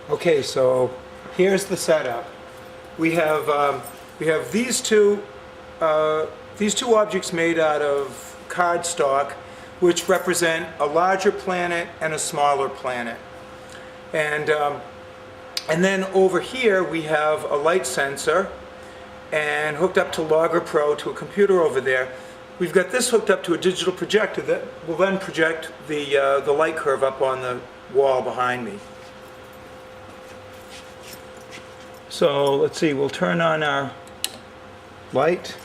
Okay, so here's the setup. We have these two objects made out of cardstock, which represent a larger planet and a smaller planet. And then over here we have a light sensor, and hooked up to Logger Pro to a computer over there. We've got this hooked up to a digital projector that will then project the light curve up on the wall behind me. So let's see, we'll turn on our light.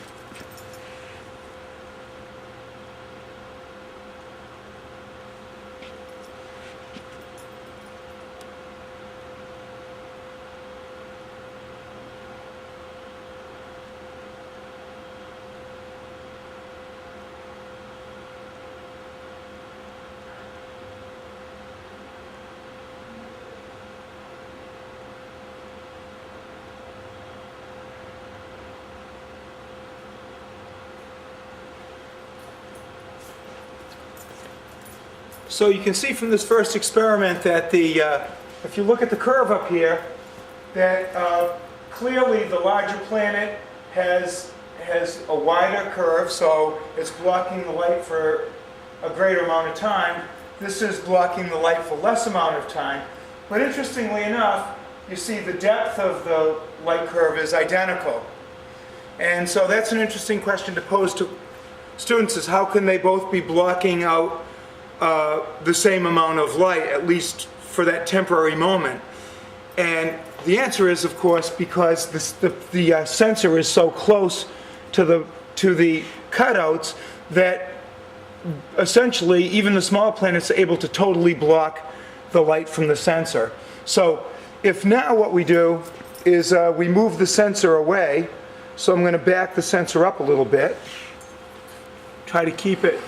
So you can see from this first experiment that if you look at the curve up here, that clearly the larger planet has a wider curve, so it's blocking the light for a greater amount of time. This is blocking the light for less amount of time. But interestingly enough, you see the depth of the light curve is identical. And so that's an interesting question to pose to students, is how can they both be blocking out the same amount of light, at least for that temporary moment? And the answer is, of course, because the sensor is so close to the cutouts that essentially even the small planets are able to totally block the light from the sensor. So if now what we do is we move the sensor away, so I'm going to back the sensor up a little bit, try to keep it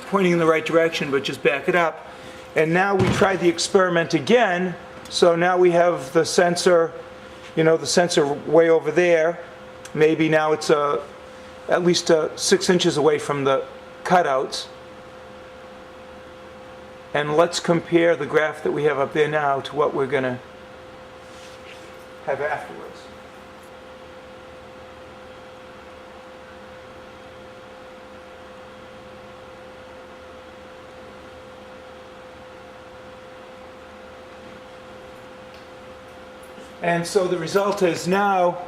pointing in the right direction, but just back it up. And now we try the experiment again. So now we have the sensor, the sensor way over there. Maybe now it's at least 6 inches away from the cutouts. And let's compare the graph that we have up there now to what we're going to have afterwards. And so the result is now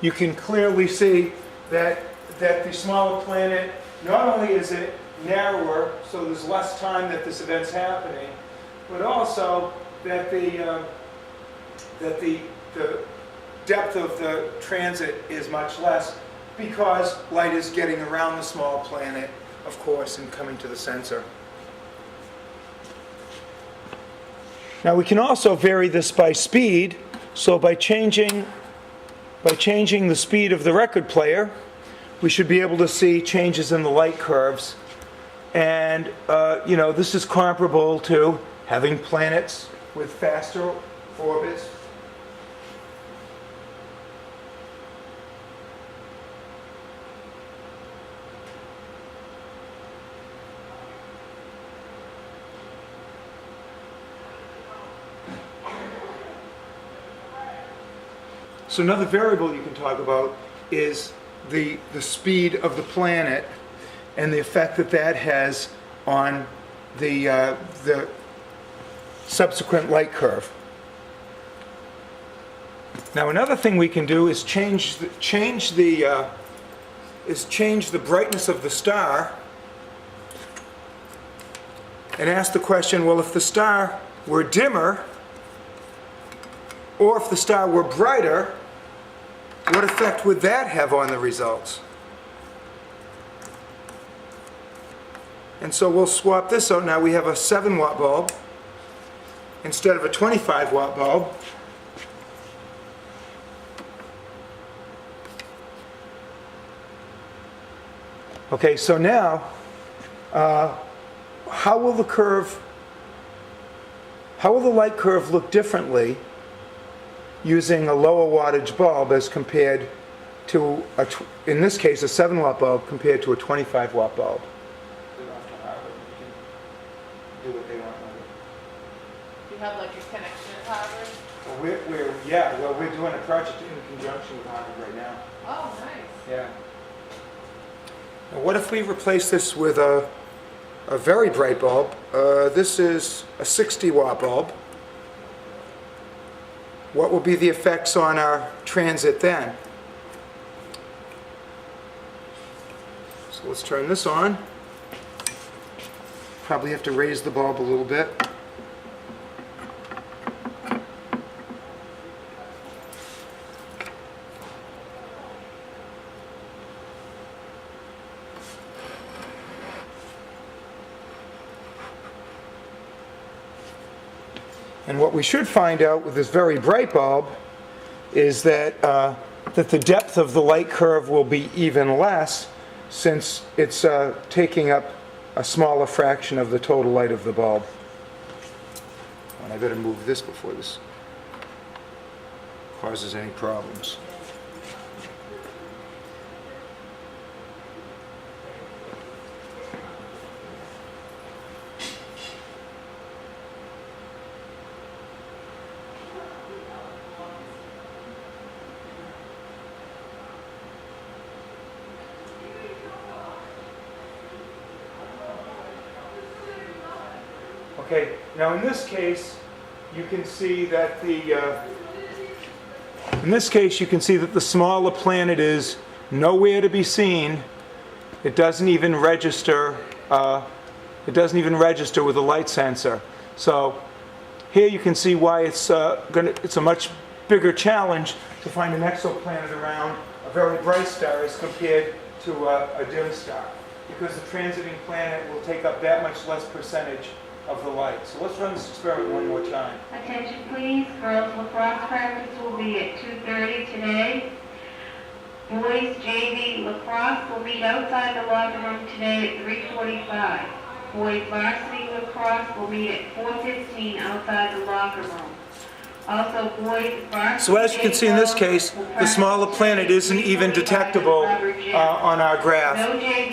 you can clearly see that the smaller planet, not only is it narrower, so there's less time that this event's happening, but also that the depth of the transit is much less, because light is getting around the small planet, of course, and coming to the sensor. Now we can also vary this by speed. So by changing the speed of the record player, we should be able to see changes in the light curves. And this is comparable to having planets with faster orbits. So another variable you can talk about is the speed of the planet and the effect that that has on the subsequent light curve. Now another thing we can do is change the brightness of the star, and ask the question, well, if the star were dimmer, or if the star were brighter, what effect would that have on the results? And so we'll swap this out. Now we have a 7-watt bulb instead of a 25-watt bulb. Okay, so now how will the light curve look differently using a lower wattage bulb as compared to, in this case, a 7-watt bulb compared to a 25-watt bulb? You have like a connection at Harvard? We're doing a project in conjunction with Harvard right now. Oh, nice. Yeah. Now, what if we replace this with a very bright bulb? This is a 60-watt bulb. What will be the effects on our transit then? So let's turn this on. Probably have to raise the bulb a little bit. And what we should find out with this very bright bulb is that, that the depth of the light curve will be even less, since it's taking up a smaller fraction of the total light of the bulb. And I better move this before this causes any problems. Okay, now in this case, you can see that the smaller planet is nowhere to be seen. It doesn't even register. With a light sensor. So here you can see why it's a much bigger challenge to find an exoplanet around a very bright star as compared to a dim star, because the transiting planet will take up that much less percentage of the light. So let's run this experiment one more time. Attention please, girls lacrosse practice will be at 2:30 today. Boys JV lacrosse will meet outside the locker room today at 3:45. Boys varsity lacrosse will meet at 4:15 outside the locker room. Also, boys varsity. So as you can see in this case, the smaller planet isn't even detectable on our graph.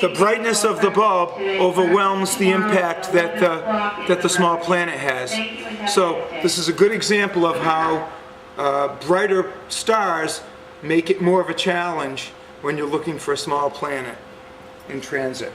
The brightness of the bulb overwhelms the impact that the small planet has. So this is a good example of how brighter stars make it more of a challenge when you're looking for a small planet in transit.